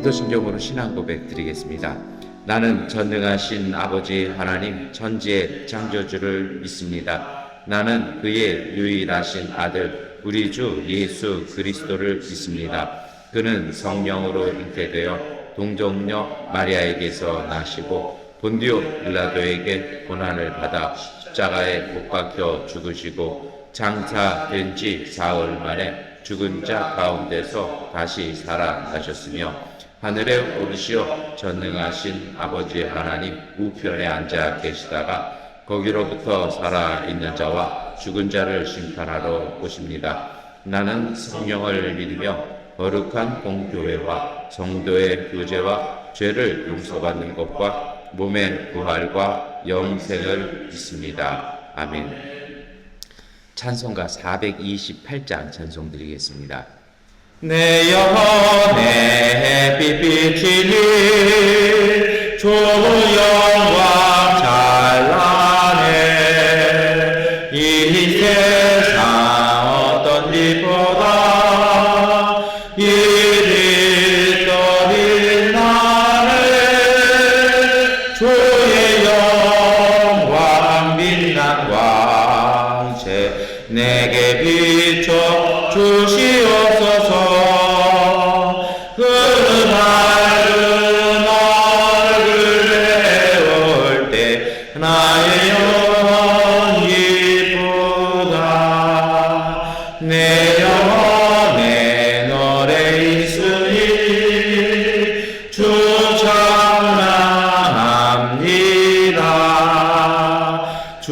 오늘도 신경으로 신앙 고백 드리겠습니다. 나는 전능하신 아버지 하나님 천지의 창조주를 믿습니다. 나는 그의 유일하신 아들 우리 주 예수 그리스도를 믿습니다. 그는 성령으로 잉태되어 동정녀 마리아에게서 나시고 본디오 빌라도에게 고난을 받아 십자가에 못 박혀 죽으시고 장사된 지 사흘 만에 죽은 자 가운데서 다시 살아나셨으며 하늘에 오르시어 전능하신 아버지 하나님 우편에 앉아 계시다가 거기로부터 살아있는 자와 죽은 자를 심판하러 오십니다. 나는 성령을 믿으며 거룩한 공교회와 성도의 교제와 죄를 용서받는 것과 몸의 부활과 영생을 믿습니다. 아멘. 찬송가 428장 찬송 드리겠습니다. 내 영혼에 빛비치니 좋은 영광 찬란해 이 세상 어떤 빛보다 이리 떠린 나를 주의 영광 빛난 왕체 내게 비춰 주시옵소서. 그 밝은 얼굴 배울 때 나의 영혼 기쁘다. 내 영혼에 노래 있으니 주 찬양합니다. 주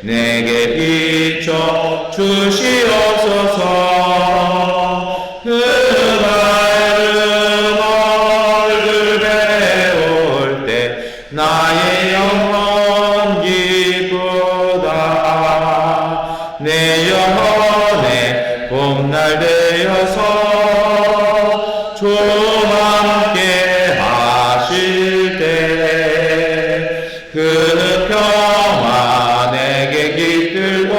내게 비춰 주시옵소서. 그 밝은 얼굴 배울 때 나의 영혼 기쁘다. 내 영혼에 봄날 되어서 주 함께 하실 때 그 평화 내게 깃들고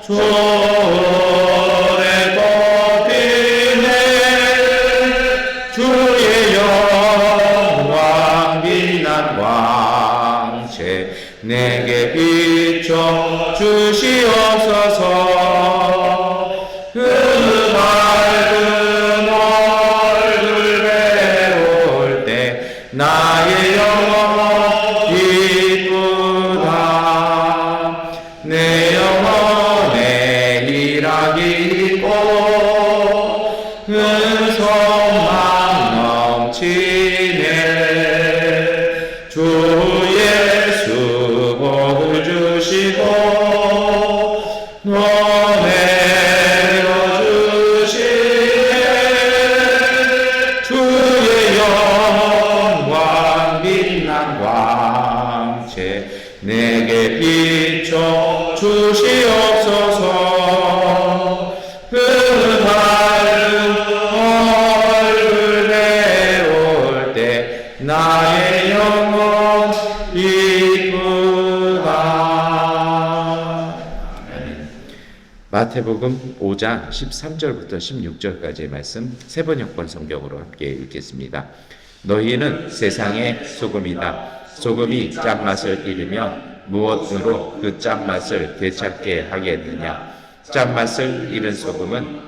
조래 꽃피네 주의 영광 빛난 왕체 내게 비춰 주시옵소서. 그 밝은 얼굴 배울 때 나의 영혼 기쁘다. 내 영혼에 일하기 있고 그 소망 넘치네. 주 예수 복을 주시고 노래로 주시네. 주의 영광 빛난 왕체 내게 비춰 주시옵소서. 그 밝은 얼굴 배울 때 나의 영혼 기쁘다. 마태복음 5장 13절부터 16절까지의 말씀 세번역번 성경으로 함께 읽겠습니다. 너희는 세상의 소금이다. 소금이 짠맛을 잃으면 무엇으로 그 짠맛을 되찾게 하겠느냐. 짠맛을 잃은 소금은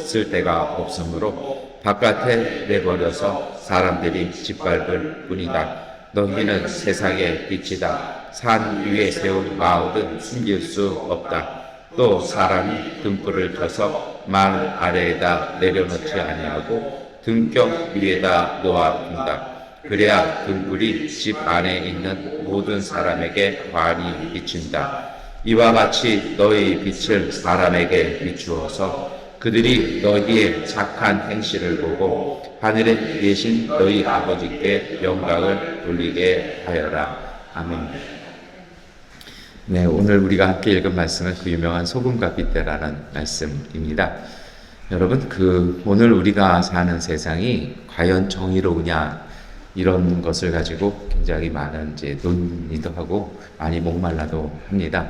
쓸데가 없으므로 바깥에 내버려서 사람들이 짓밟을 뿐이다. 너희는 세상의 빛이다. 산 위에 세운 마을은 숨길 수 없다. 또 사람이 등불을 켜서 만 아래에다 내려놓지 아니하고 등경 위에다 놓아둔다. 그래야 등불이 집 안에 있는 모든 사람에게 환히 비친다. 이와 같이 너희 빛을 사람에게 비추어서 그들이 너희의 착한 행실을 보고 하늘에 계신 너희 아버지께 영광을 돌리게 하여라. 아멘. 네, 오늘 우리가 함께 읽은 말씀은 그 유명한 소금과 빗대라는 말씀입니다. 여러분, 오늘 우리가 사는 세상이 과연 정의로우냐, 이런 것을 가지고 굉장히 많은 이제 논의도 하고 많이 목말라도 합니다.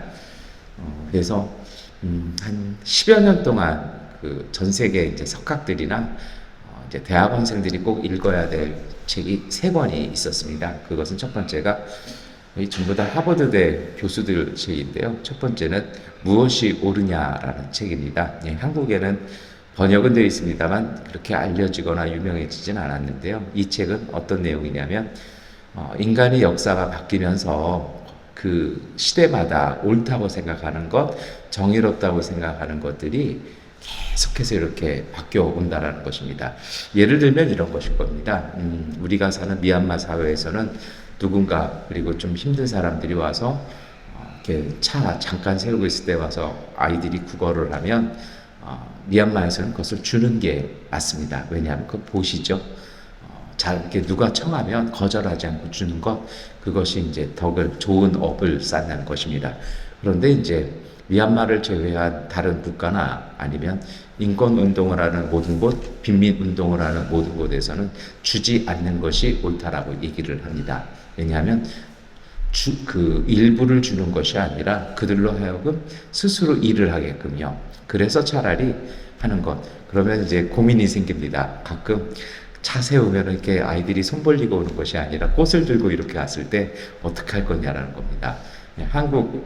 그래서 한 10여 년 동안 전 세계 이제 석학들이나 이제 대학원생들이 꼭 읽어야 될 책이 3권이 있었습니다. 그것은 첫 번째가 전부 다 하버드대 교수들 책인데요. 첫 번째는 무엇이 옳으냐라는 책입니다. 예, 한국에는 번역은 되어 있습니다만 그렇게 알려지거나 유명해지진 않았는데요. 이 책은 어떤 내용이냐면 인간의 역사가 바뀌면서 그 시대마다 옳다고 생각하는 것, 정의롭다고 생각하는 것들이 계속해서 이렇게 바뀌어 온다라는 것입니다. 예를 들면 이런 것일 겁니다. 우리가 사는 미얀마 사회에서는 누군가, 그리고 좀 힘든 사람들이 와서 이렇게 차 잠깐 세우고 있을 때 와서 아이들이 구걸을 하면 미얀마에서는 그것을 주는 게 맞습니다. 왜냐하면 그 보시죠. 잘 이렇게 누가 청하면 거절하지 않고 주는 것, 그것이 이제 좋은 업을 쌓는 것입니다. 그런데 이제 미얀마를 제외한 다른 국가나 아니면 인권 운동을 하는 모든 곳, 빈민 운동을 하는 모든 곳에서는 주지 않는 것이 옳다라고 얘기를 합니다. 왜냐하면 일부를 주는 것이 아니라 그들로 하여금 스스로 일을 하게끔요. 그래서 차라리 하는 것. 그러면 이제 고민이 생깁니다. 가끔 차 세우면 이렇게 아이들이 손 벌리고 오는 것이 아니라 꽃을 들고 이렇게 왔을 때 어떻게 할 거냐라는 겁니다. 한국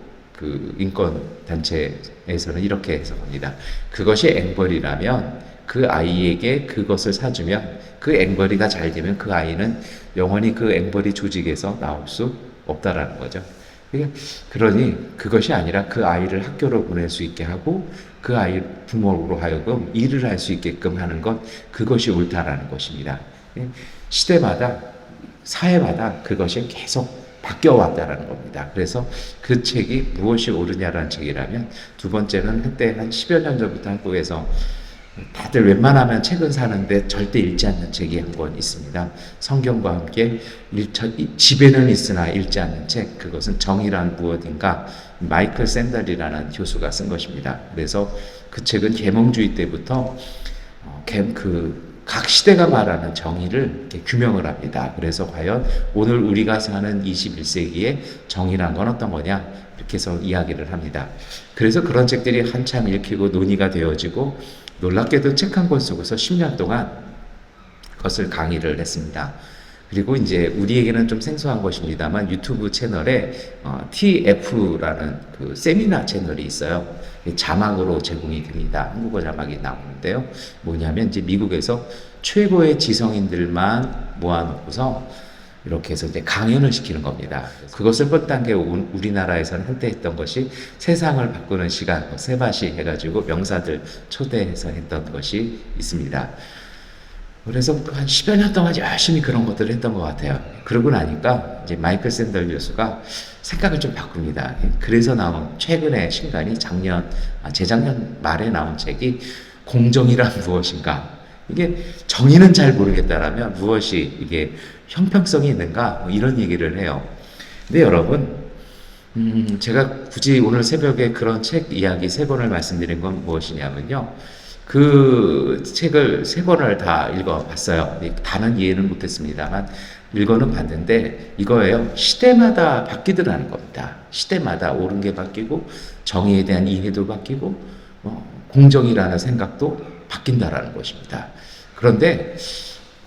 인권 단체에서는 이렇게 해석합니다. 그것이 앵벌이라면 그 아이에게 그것을 사주면 그 앵벌이가 잘 되면 그 아이는 영원히 그 앵벌이 조직에서 나올 수 없다라는 거죠. 그러니 그것이 아니라 그 아이를 학교로 보낼 수 있게 하고 그 아이 부모로 하여금 일을 할 수 있게끔 하는 것, 그것이 옳다라는 것입니다. 시대마다, 사회마다 그것이 계속 바뀌어왔다라는 겁니다. 그래서 그 책이 무엇이 옳으냐라는 책이라면, 두 번째는 한때 한 10여 년 전부터 한국에서 다들 웬만하면 책은 사는데 절대 읽지 않는 책이 한 권 있습니다. 성경과 함께 집에는 있으나 읽지 않는 책, 그것은 정의란 무엇인가, 마이클 샌델이라는 교수가 쓴 것입니다. 그래서 그 책은 계몽주의 때부터 각 시대가 말하는 정의를 이렇게 규명을 합니다. 그래서 과연 오늘 우리가 사는 21세기의 정의란 건 어떤 거냐, 이렇게 해서 이야기를 합니다. 그래서 그런 책들이 한참 읽히고 논의가 되어지고, 놀랍게도 책 한 권 속에서 10년 동안 그것을 강의를 했습니다. 그리고 이제 우리에게는 좀 생소한 것입니다만 유튜브 채널에 TF라는 세미나 채널이 있어요. 자막으로 제공이 됩니다. 한국어 자막이 나오는데요. 뭐냐면 이제 미국에서 최고의 지성인들만 모아놓고서 이렇게 해서 이제 강연을 시키는 겁니다. 그것을 첫 단계 우리나라에서는 한때 했던 것이 세상을 바꾸는 시간, 세바시 해가지고 명사들 초대해서 했던 것이 있습니다. 그래서 한 10여 년 동안 열심히 그런 것들을 했던 것 같아요. 그러고 나니까 이제 마이클 샌델 교수가 생각을 좀 바꿉니다. 그래서 나온 최근의 신간이 재작년 말에 나온 책이 공정이란 무엇인가. 이게 정의는 잘 모르겠다라면 무엇이 이게 형평성이 있는가, 이런 얘기를 해요. 근데 여러분, 제가 굳이 오늘 새벽에 그런 책 이야기 3권을 말씀드린 건 무엇이냐면요. 그 책을 3권을 다 읽어봤어요. 다는 이해는 못했습니다만 읽어는 봤는데 이거예요. 시대마다 바뀌더라는 겁니다. 시대마다 옳은 게 바뀌고 정의에 대한 이해도 바뀌고 공정이라는 생각도 바뀐다라는 것입니다. 그런데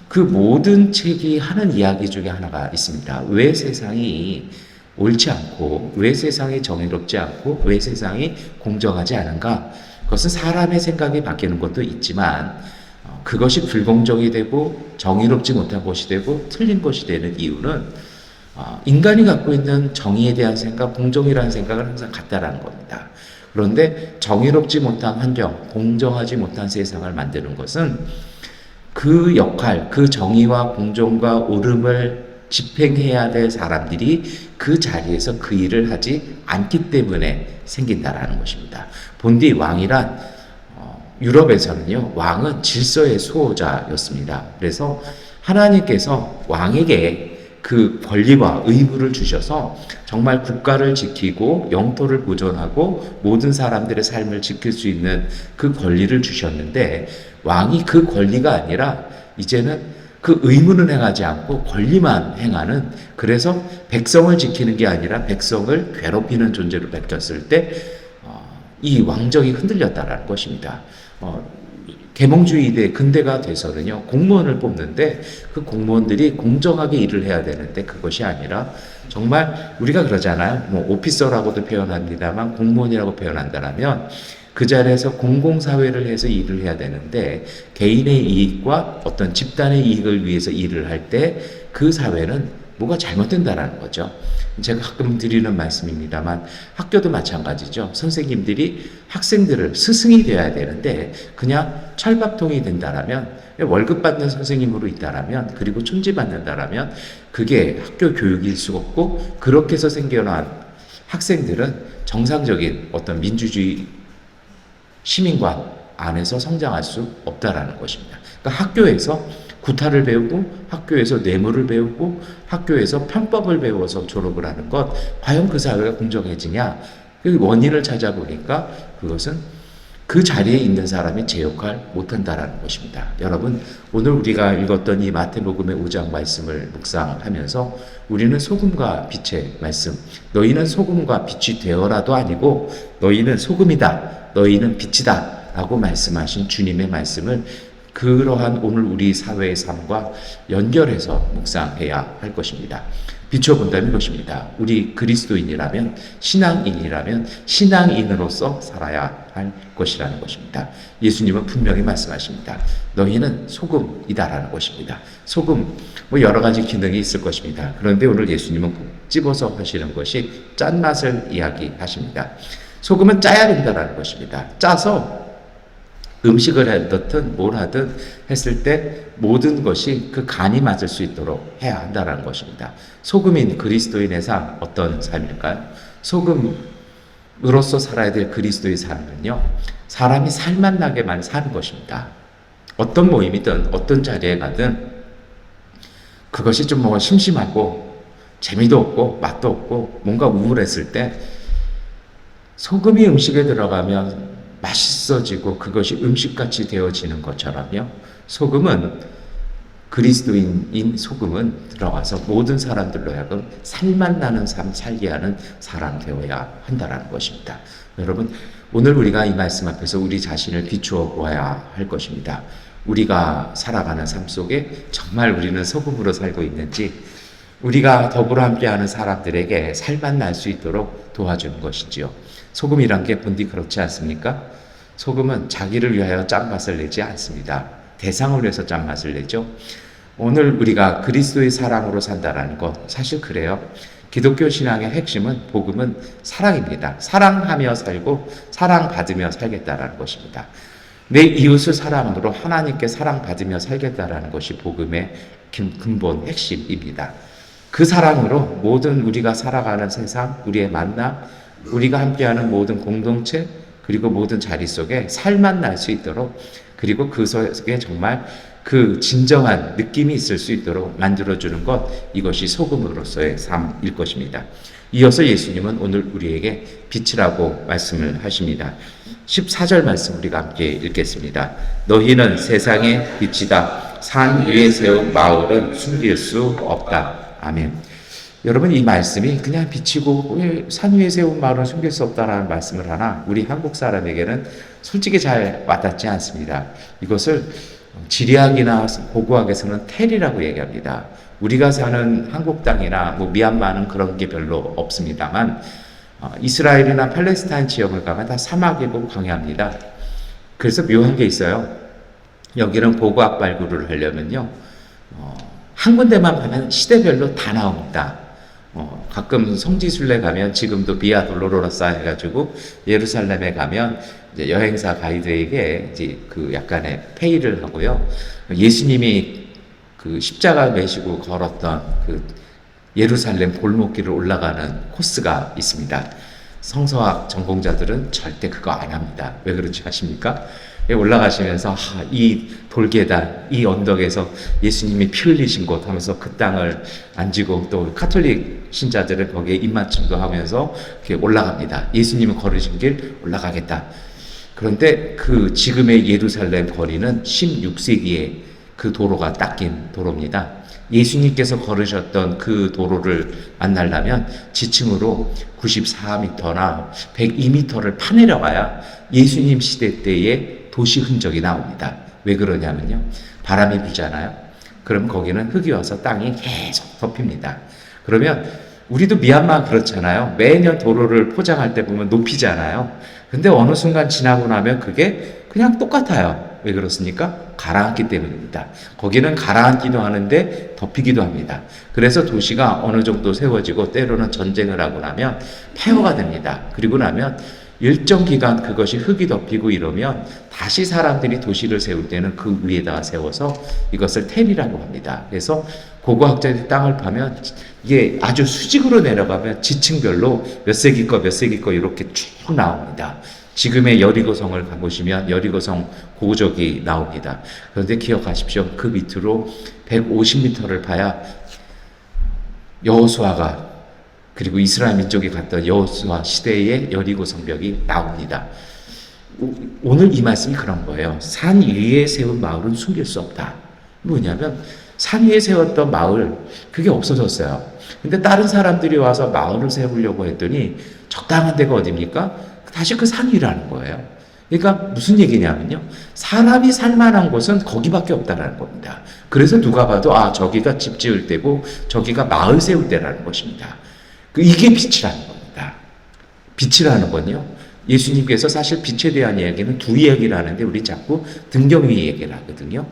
그 모든 책이 하는 이야기 중에 하나가 있습니다. 왜 세상이 옳지 않고, 왜 세상이 정의롭지 않고, 왜 세상이 공정하지 않은가? 그것은 사람의 생각이 바뀌는 것도 있지만 그것이 불공정이 되고 정의롭지 못한 것이 되고 틀린 것이 되는 이유는 인간이 갖고 있는 정의에 대한 생각, 공정이라는 생각은 항상 같다라는 겁니다. 그런데 정의롭지 못한 환경, 공정하지 못한 세상을 만드는 것은 그 역할, 그 정의와 공정과 옳음을 집행해야 될 사람들이 그 자리에서 그 일을 하지 않기 때문에 생긴다라는 것입니다. 본디 왕이란 유럽에서는요, 왕은 질서의 수호자였습니다. 그래서 하나님께서 왕에게 그 권리와 의무를 주셔서 정말 국가를 지키고 영토를 보존하고 모든 사람들의 삶을 지킬 수 있는 그 권리를 주셨는데, 왕이 그 권리가 아니라 이제는 그 의무는 행하지 않고 권리만 행하는, 그래서 백성을 지키는 게 아니라 백성을 괴롭히는 존재로 바뀌었을 때 이 왕정이 흔들렸다라는 것입니다. 계몽주의 근대가 돼서는요, 공무원을 뽑는데 그 공무원들이 공정하게 일을 해야 되는데, 그것이 아니라 정말 우리가 그러잖아요. 뭐 오피서라고도 표현합니다만 공무원이라고 표현한다면 그 자리에서 공공사회를 해서 일을 해야 되는데, 개인의 이익과 어떤 집단의 이익을 위해서 일을 할 때 그 사회는 뭐가 잘못된다라는 거죠. 제가 가끔 드리는 말씀입니다만 학교도 마찬가지죠. 선생님들이 학생들을, 스승이 되어야 되는데 그냥 철밥통이 된다라면, 월급 받는 선생님으로 있다라면, 그리고 촌지 받는다라면 그게 학교 교육일 수 없고, 그렇게 해서 생겨난 학생들은 정상적인 어떤 민주주의 시민관 안에서 성장할 수 없다라는 것입니다. 그러니까 학교에서 구타를 배우고, 학교에서 뇌물을 배우고, 학교에서 편법을 배워서 졸업을 하는 것, 과연 그 사회가 공정해지냐? 그 원인을 찾아보니까 그것은 그 자리에 있는 사람이 제 역할 못한다라는 것입니다. 여러분, 오늘 우리가 읽었던 이 마태복음의 5장 말씀을 묵상하면서 우리는 소금과 빛의 말씀, 너희는 소금과 빛이 되어라도 아니고 너희는 소금이다, 너희는 빛이다 라고 말씀하신 주님의 말씀을 그러한 오늘 우리 사회의 삶과 연결해서 묵상해야 할 것입니다. 비춰본다면 이것입니다. 우리 그리스도인이라면, 신앙인이라면 신앙인으로서 살아야 할 것이라는 것입니다. 예수님은 분명히 말씀하십니다. 너희는 소금이다라는 것입니다. 소금, 뭐 여러 가지 기능이 있을 것입니다. 그런데 오늘 예수님은 꼭 집어서 하시는 것이 짠맛을 이야기하십니다. 소금은 짜야 된다라는 것입니다. 짜서 음식을 하든 뭘 하든 했을 때 모든 것이 그 간이 맞을 수 있도록 해야 한다는 것입니다. 소금인 그리스도인의 삶, 어떤 삶일까요? 소금으로서 살아야 될 그리스도의 삶은요, 사람이 살맛 나게만 사는 것입니다. 어떤 모임이든 어떤 자리에 가든 그것이 좀 뭐 심심하고 재미도 없고 맛도 없고 뭔가 우울했을 때 소금이 음식에 들어가면 맛있어지고 그것이 음식같이 되어지는 것처럼요, 소금은, 그리스도인인 소금은 들어가서 모든 사람들로 하여금 살맛 나는 삶 살게 하는 사람 되어야 한다는 것입니다. 여러분, 오늘 우리가 이 말씀 앞에서 우리 자신을 비추어 보아야 할 것입니다. 우리가 살아가는 삶 속에 정말 우리는 소금으로 살고 있는지, 우리가 더불어 함께하는 사람들에게 살맛 날 수 있도록 도와주는 것이지요. 소금이란 게 본디 그렇지 않습니까? 소금은 자기를 위하여 짠맛을 내지 않습니다. 대상을 위해서 짠맛을 내죠. 오늘 우리가 그리스도의 사랑으로 산다라는 것, 사실 그래요. 기독교 신앙의 핵심은, 복음은 사랑입니다. 사랑하며 살고 사랑받으며 살겠다라는 것입니다. 내 이웃을 사랑함으로 하나님께 사랑받으며 살겠다라는 것이 복음의 근본 핵심입니다. 그 사랑으로 모든 우리가 살아가는 세상, 우리의 만남, 우리가 함께하는 모든 공동체, 그리고 모든 자리 속에 살맛 날 수 있도록, 그리고 그 속에 정말 그 진정한 느낌이 있을 수 있도록 만들어주는 것, 이것이 소금으로서의 삶일 것입니다. 이어서 예수님은 오늘 우리에게 빛이라고 말씀을 하십니다. 14절 말씀 우리가 함께 읽겠습니다. 너희는 세상의 빛이다. 산 위에 세운 마을은 숨길 수 없다. 아멘. 여러분, 이 말씀이 그냥 비치고 산 위에 세운 마을은 숨길 수 없다라는 말씀을 하나, 우리 한국 사람에게는 솔직히 잘 와닿지 않습니다. 이것을 지리학이나 고고학에서는 텔이라고 얘기합니다. 우리가 사는 한국 땅이나 뭐 미얀마는 그런 게 별로 없습니다만, 이스라엘이나 팔레스타인 지역을 가면 다 사막이고 광야입니다. 그래서 묘한 게 있어요. 여기는 고고학 발굴을 하려면요, 한 군데만 가면 시대별로 다 나옵니다. 가끔 성지순례 가면, 지금도 비아 돌로로사 해가지고 예루살렘에 가면 이제 여행사 가이드에게 이제 그 약간의 페이를 하고요, 예수님이 그 십자가 메시고 걸었던 그 예루살렘 골목길을 올라가는 코스가 있습니다. 성서학 전공자들은 절대 그거 안 합니다. 왜 그런지 아십니까? 올라가시면서 이 돌계단, 이 언덕에서 예수님이 피 흘리신 곳 하면서 그 땅을 앉고 또 카톨릭 신자들은 거기에 입맞춤도 하면서 이렇게 올라갑니다. 예수님은 걸으신 길 올라가겠다. 그런데 그 지금의 예루살렘 거리는 16세기에 그 도로가 닦인 도로입니다. 예수님께서 걸으셨던 그 도로를 만나려면 지층으로 94m나 102m를 파내려가야 예수님 시대 때의 도시 흔적이 나옵니다. 왜 그러냐면요. 바람이 불잖아요. 그럼 거기는 흙이 와서 땅이 계속 덮입니다. 그러면 우리도 미얀마 그렇잖아요. 매년 도로를 포장할 때 보면 높이잖아요. 근데 어느 순간 지나고 나면 그게 그냥 똑같아요. 왜 그렇습니까? 가라앉기 때문입니다. 거기는 가라앉기도 하는데 덮이기도 합니다. 그래서 도시가 어느 정도 세워지고 때로는 전쟁을 하고 나면 폐허가 됩니다. 그리고 나면 일정 기간 그것이 흙이 덮이고 이러면 다시 사람들이 도시를 세울 때는 그 위에다가 세워서 이것을 텔이라고 합니다. 그래서 고고학자들이 땅을 파면 이게 아주 수직으로 내려가면 지층별로 몇 세기 거 몇 세기 거 이렇게 쭉 나옵니다. 지금의 여리고성을 가보시면 여리고성 고적이 나옵니다. 그런데 기억하십시오. 그 밑으로 150m를 파야 여호수아가 그리고 이스라엘 민족이 갔던 여호수아 시대의 여리고 성벽이 나옵니다. 오늘 이 말씀이 그런 거예요. 산 위에 세운 마을은 숨길 수 없다. 뭐냐면 산 위에 세웠던 마을 그게 없어졌어요. 근데 다른 사람들이 와서 마을을 세우려고 했더니 적당한 데가 어디입니까? 다시 그 산 위라는 거예요. 그러니까 무슨 얘기냐면요. 사람이 살만한 곳은 거기밖에 없다라는 겁니다. 그래서 누가 봐도 저기가 집 지을 때고 저기가 마을 세울 때라는 것입니다. 이게 빛이라는 겁니다. 빛이라는 건요. 예수님께서 사실 빛에 대한 이야기는 두 이야기를 하는데 우리 자꾸 등경 위 얘기를 하거든요.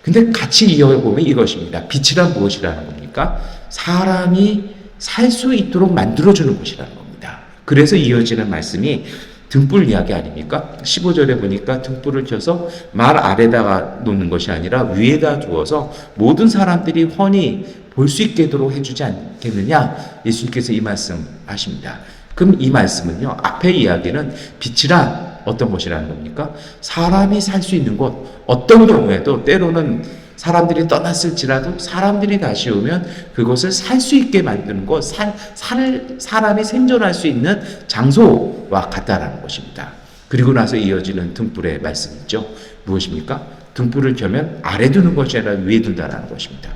근데 같이 이어보면 이것입니다. 빛이란 무엇이라는 겁니까? 사람이 살 수 있도록 만들어주는 것이라는 겁니다. 그래서 이어지는 말씀이 등불 이야기 아닙니까? 15절에 보니까 등불을 켜서 말 아래다가 놓는 것이 아니라 위에다 두어서 모든 사람들이 훤히 볼 수 있도록 해주지 않겠느냐? 예수님께서 이 말씀 하십니다. 그럼 이 말씀은요, 앞에 이야기는 빛이란 어떤 것이라는 겁니까? 사람이 살 수 있는 곳, 어떤 경우에도 때로는 사람들이 떠났을지라도 사람들이 다시 오면 그것을 살 수 있게 만드는 것, 사람이 생존할 수 있는 장소와 같다라는 것입니다. 그리고 나서 이어지는 등불의 말씀 있죠. 무엇입니까? 등불을 켜면 아래 두는 것이 아니라 위에 둔다라는 것입니다.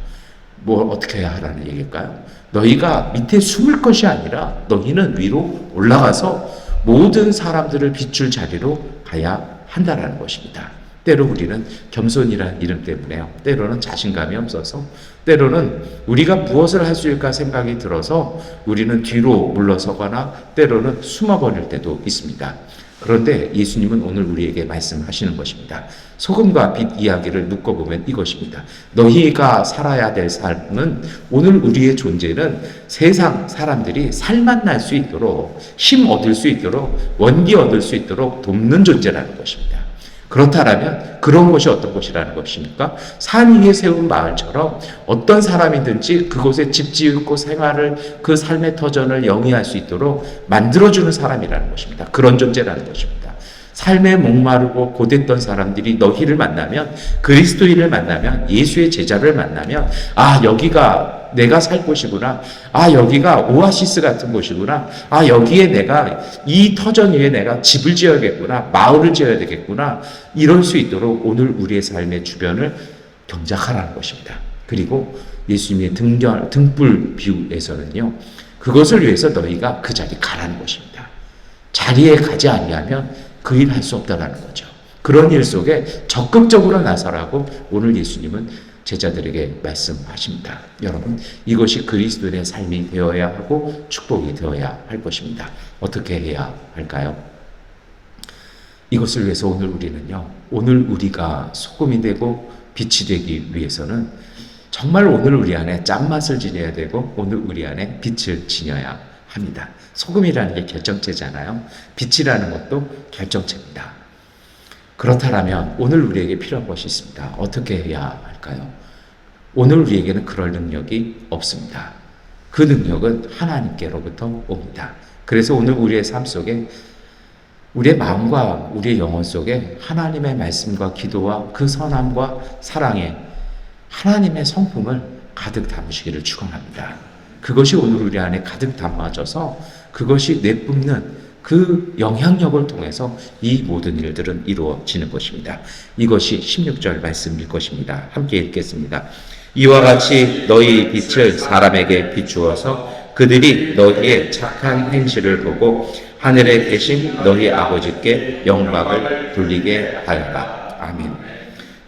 뭐 어떻게 해야 하라는 얘기일까요? 너희가 밑에 숨을 것이 아니라 너희는 위로 올라가서 모든 사람들을 비출 자리로 가야 한다라는 것입니다. 때로 우리는 겸손이라는 이름 때문에요. 때로는 자신감이 없어서, 때로는 우리가 무엇을 할 수 있을까 생각이 들어서 우리는 뒤로 물러서거나 때로는 숨어버릴 때도 있습니다. 그런데 예수님은 오늘 우리에게 말씀하시는 것입니다. 소금과 빛 이야기를 묶어보면 이것입니다. 너희가 살아야 될 삶은, 오늘 우리의 존재는 세상 사람들이 살맛날 수 있도록, 힘 얻을 수 있도록, 원기 얻을 수 있도록 돕는 존재라는 것입니다. 그렇다면 그런 것이 어떤 것이라는 것입니까? 산 위에 세운 마을처럼 어떤 사람이든지 그곳에 집 지을 생활을, 그 삶의 터전을 영위할 수 있도록 만들어주는 사람이라는 것입니다. 그런 존재라는 것입니다. 삶에 목마르고 고됐던 사람들이 너희를 만나면, 그리스도인을 만나면, 예수의 제자를 만나면, 여기가 내가 살 곳이구나. 여기가 오아시스 같은 곳이구나. 여기에 내가, 이 터전 위에 내가 집을 지어야겠구나. 마을을 지어야 되겠구나. 이럴 수 있도록 오늘 우리의 삶의 주변을 경작하라는 것입니다. 그리고 예수님의 등불 비유에서는요, 그것을 위해서 너희가 그 자리에 가라는 것입니다. 자리에 가지 아니하면 그 일 할 수 없다라는 거죠. 그런 일 속에 적극적으로 나서라고 오늘 예수님은 제자들에게 말씀하십니다. 여러분, 이것이 그리스도인의 삶이 되어야 하고 축복이 되어야 할 것입니다. 어떻게 해야 할까요? 이것을 위해서 오늘 우리는요, 오늘 우리가 소금이 되고 빛이 되기 위해서는 정말 오늘 우리 안에 짠맛을 지녀야 되고 오늘 우리 안에 빛을 지녀야 합니다. 소금이라는 게 결정체잖아요. 빛이라는 것도 결정체입니다. 그렇다면 오늘 우리에게 필요한 것이 있습니다. 어떻게 해야 할까요? 오늘 우리에게는 그럴 능력이 없습니다. 그 능력은 하나님께로부터 옵니다. 그래서 오늘 우리의 삶 속에 우리의 마음과 우리의 영혼 속에 하나님의 말씀과 기도와 그 선함과 사랑에 하나님의 성품을 가득 담으시기를 축원합니다. 그것이 오늘 우리 안에 가득 담아져서 그것이 내뿜는 그 영향력을 통해서 이 모든 일들은 이루어지는 것입니다. 이것이 16절 말씀일 것입니다. 함께 읽겠습니다. 이와 같이 너희 빛을 사람에게 비추어서 그들이 너희의 착한 행실을 보고 하늘에 계신 너희 아버지께 영광을 돌리게 하여라. 아멘.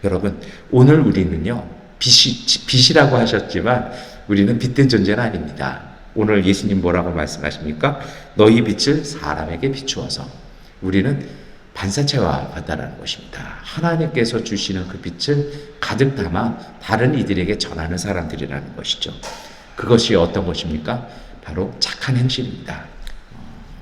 여러분, 오늘 우리는요, 빛이라고 하셨지만 우리는 빛된 존재는 아닙니다. 오늘 예수님 뭐라고 말씀하십니까? 너희 빛을 사람에게 비추어서. 우리는 반사체와 같다라는 것입니다. 하나님께서 주시는 그 빛을 가득 담아 다른 이들에게 전하는 사람들이라는 것이죠. 그것이 어떤 것입니까? 바로 착한 행실입니다.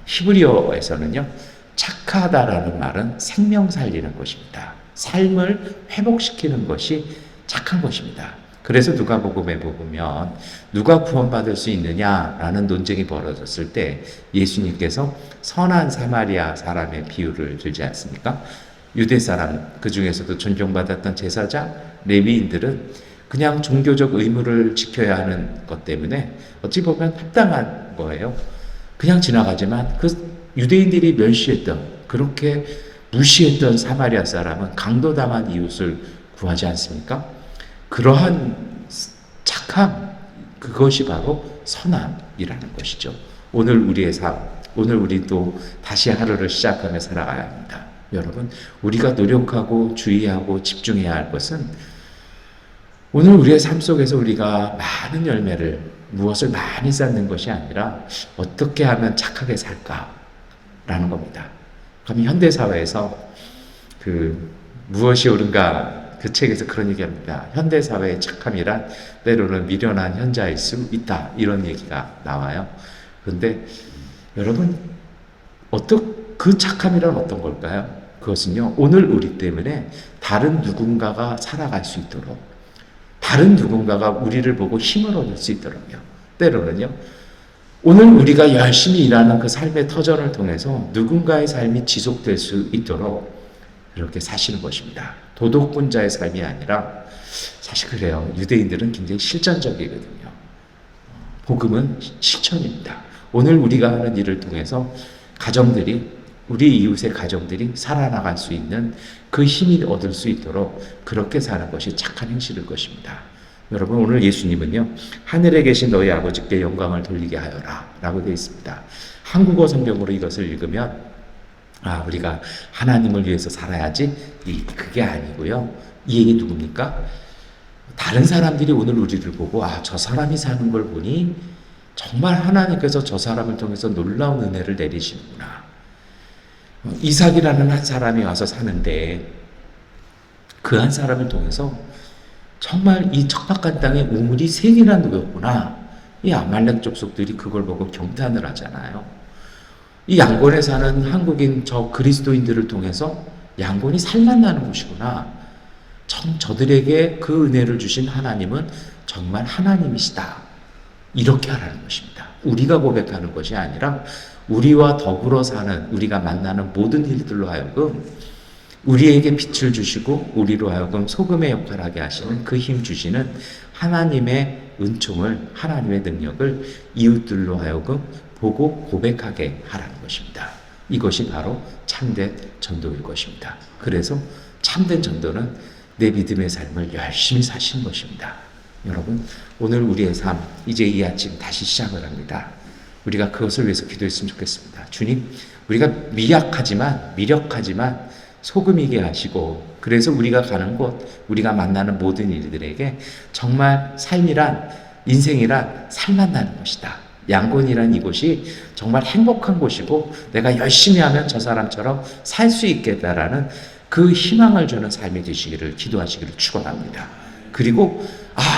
히브리어에서는요, 착하다라는 말은 생명 살리는 것입니다. 삶을 회복시키는 것이 착한 것입니다. 그래서 누가복음에 보면 누가 구원받을 수 있느냐라는 논쟁이 벌어졌을 때 예수님께서 선한 사마리아 사람의 비유를 들지 않습니까? 유대 사람, 그 중에서도 존경받았던 제사장, 레위인들은 그냥 종교적 의무를 지켜야 하는 것 때문에 어찌 보면 합당한 거예요. 그냥 지나가지만 그 유대인들이 멸시했던, 그렇게 무시했던 사마리아 사람은 강도당한 이웃을 구하지 않습니까? 그러한 착함, 그것이 바로 선함이라는 것이죠. 오늘 우리의 삶, 오늘 우리도 다시 하루를 시작하며 살아가야 합니다. 여러분, 우리가 노력하고 주의하고 집중해야 할 것은 오늘 우리의 삶 속에서 우리가 많은 열매를, 무엇을 많이 쌓는 것이 아니라 어떻게 하면 착하게 살까라는 겁니다. 그럼 현대사회에서 무엇이 옳은가, 그 책에서 그런 얘기합니다. 현대사회의 착함이란 때로는 미련한 현자일 수 있다, 이런 얘기가 나와요. 그런데 여러분, 그 착함이란 어떤 걸까요? 그것은요, 오늘 우리 때문에 다른 누군가가 살아갈 수 있도록, 다른 누군가가 우리를 보고 힘을 얻을 수 있도록요. 때로는요, 오늘 우리가 열심히 일하는 그 삶의 터전을 통해서 누군가의 삶이 지속될 수 있도록 그렇게 사시는 것입니다. 도덕군자의 삶이 아니라, 사실 그래요. 유대인들은 굉장히 실전적이거든요. 복음은 실천입니다. 오늘 우리가 하는 일을 통해서 가정들이, 우리 이웃의 가정들이 살아나갈 수 있는 그 힘이 얻을 수 있도록 그렇게 사는 것이 착한 행실일 것입니다. 여러분, 오늘 예수님은요, 하늘에 계신 너희 아버지께 영광을 돌리게 하여라 라고 되어 있습니다. 한국어 성경으로 이것을 읽으면 우리가 하나님을 위해서 살아야지, 그게 아니고요. 이 얘기 누굽니까? 다른 사람들이 오늘 우리를 보고 저 사람이 사는 걸 보니 정말 하나님께서 저 사람을 통해서 놀라운 은혜를 내리시는구나. 이삭이라는 한 사람이 와서 사는데 그 한 사람을 통해서 정말 이 척박한 땅에 우물이 3개나 놓였구나. 이 아말렉 족속들이 그걸 보고 경탄을 하잖아요. 이 양곤에 사는 한국인 저 그리스도인들을 통해서 양곤이 살만나는 곳이구나. 저들에게 그 은혜를 주신 하나님은 정말 하나님이시다. 이렇게 하라는 것입니다. 우리가 고백하는 것이 아니라 우리와 더불어 사는, 우리가 만나는 모든 일들로 하여금 우리에게 빛을 주시고 우리로 하여금 소금의 역할을 하게 하시는 그 힘 주시는 하나님의 은총을, 하나님의 능력을 이웃들로 하여금 보고 고백하게 하라는 것입니다. 이것이 바로 참된 전도일 것입니다. 그래서 참된 전도는 내 믿음의 삶을 열심히 사시는 것입니다. 여러분, 오늘 우리의 삶, 이제 이 아침 다시 시작을 합니다. 우리가 그것을 위해서 기도했으면 좋겠습니다. 주님, 우리가 미력하지만 소금이게 하시고, 그래서 우리가 가는 곳, 우리가 만나는 모든 일들에게 정말 삶이란, 인생이란 살만 나는 것이다. 양곤이란 이곳이 정말 행복한 곳이고 내가 열심히 하면 저 사람처럼 살 수 있겠다라는 그 희망을 주는 삶이 되시기를 기도하시기를 축원합니다. 그리고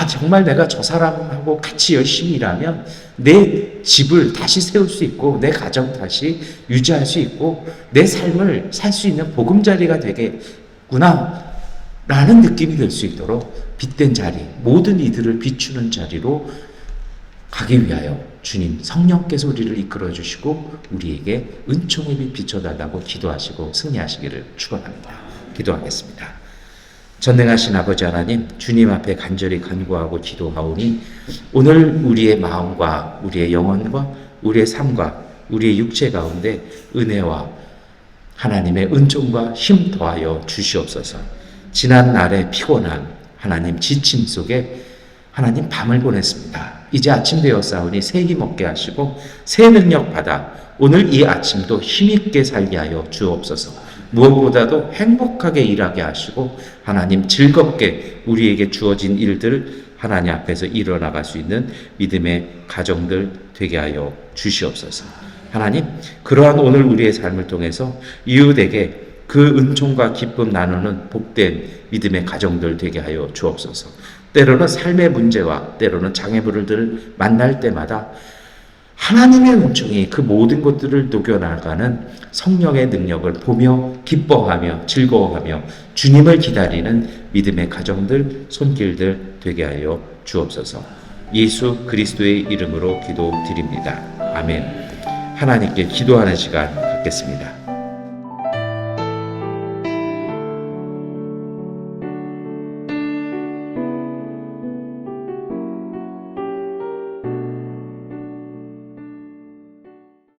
정말 내가 저 사람하고 같이 열심히 일하면 내 집을 다시 세울 수 있고 내 가정 다시 유지할 수 있고 내 삶을 살 수 있는 보금자리가 되겠구나 라는 느낌이 들 수 있도록 빛된 자리, 모든 이들을 비추는 자리로 가기 위하여 주님 성령께서 우리를 이끌어 주시고 우리에게 은총의 빛 비춰달라고 기도하시고 승리하시기를 축원합니다. 기도하겠습니다. 전능하신 아버지 하나님, 주님 앞에 간절히 간구하고 기도하오니 오늘 우리의 마음과 우리의 영혼과 우리의 삶과 우리의 육체 가운데 은혜와 하나님의 은총과 힘 더하여 주시옵소서. 지난 날의 피곤한 하나님 지침 속에 하나님 밤을 보냈습니다. 이제 아침 되었사오니 새 힘 얻게 하시고 새 능력 받아 오늘 이 아침도 힘있게 살게 하여 주옵소서. 무엇보다도 행복하게 일하게 하시고 하나님 즐겁게 우리에게 주어진 일들을 하나님 앞에서 일어나갈 수 있는 믿음의 가정들 되게 하여 주시옵소서. 하나님, 그러한 오늘 우리의 삶을 통해서 이웃에게 그 은총과 기쁨 나누는 복된 믿음의 가정들 되게 하여 주옵소서. 때로는 삶의 문제와 때로는 장애물들을 만날 때마다 하나님의 은총이 그 모든 것들을 녹여나가는 성령의 능력을 보며 기뻐하며 즐거워하며 주님을 기다리는 믿음의 가정들, 손길들 되게 하여 주옵소서. 예수 그리스도의 이름으로 기도드립니다. 아멘. 하나님께 기도하는 시간 갖겠습니다.